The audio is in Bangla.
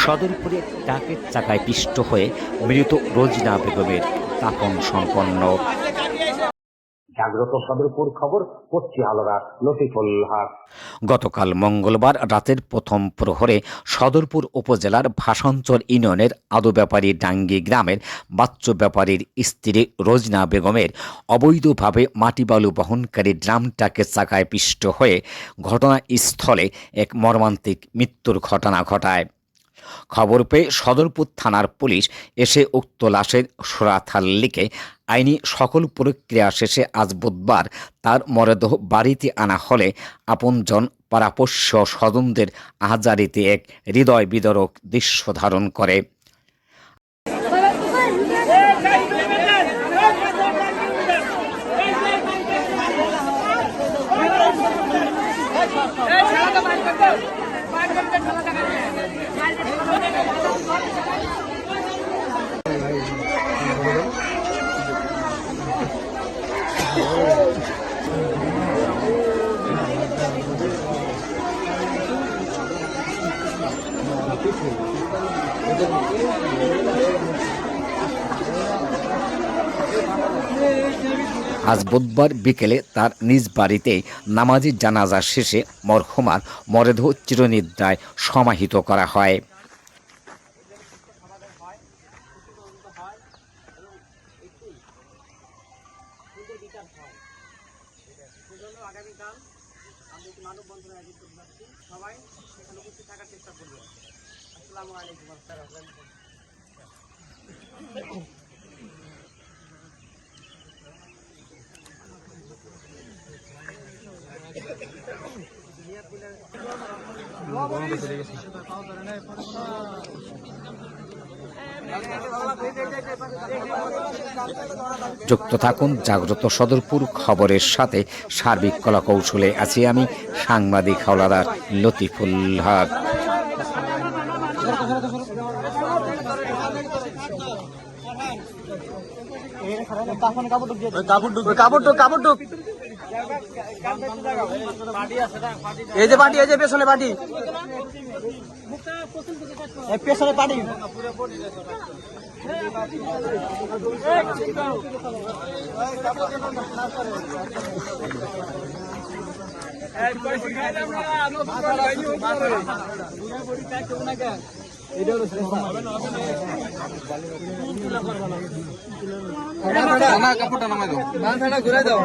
সদরপুরে ট্রাকের চাকায় পিষ্ট হয়ে মৃত রোজিনা বেগমের দাফন সম্পন্ন। জাগ্রত সদরপুর খবর পড়ছি আলাদা লতিফুল হক। গতকাল মঙ্গলবার রাতের প্রথম প্রহরে সদরপুর উপজেলার ভাষাঞ্চল ইউনিয়নের আদুব্যাপারী ডাঙ্গি গ্রামের বাচ্চু ব্যাপারীর স্ত্রী রোজিনা বেগমের অবৈধভাবে মাটি বালু বহনকারী ড্রামটাকে চাকায় পিষ্ট হয়ে ঘটনাস্থলে এক মর্মান্তিক মৃত্যুর ঘটনা ঘটায়। খবর পেয়ে সদরপুর থানার পুলিশ এসে উক্ত লাশের সুরাথাল্লিকে আইনি সকল প্রক্রিয়া শেষে আজ বুধবার তার মরদেহ বাড়িতে আনা হলে আপনজন পাড়াপোষ্য স্বজনদের আহাজারিতে এক হৃদয় বিদারক দৃশ্য ধারণ করে। আজ বুধবার বিকেলে তার নিজ বাড়িতে নামাজি জানাজা শেষে মরহুমার মরদেহ চিরনিদ্রায় সমাহিত করা হয়। যুক্ত থাকুন জাগ্রত সদরপুর খবরের সাথে। সার্বিক কলা কৌশলে আছি আমি সাংবাদিক হাওলাদার লতিফুল হক। এই যে পাটি, এই যে পেছনে পাটি, পেছনে পাটি। কাপড়টা নামাই দাও, ঘুরাই দাও।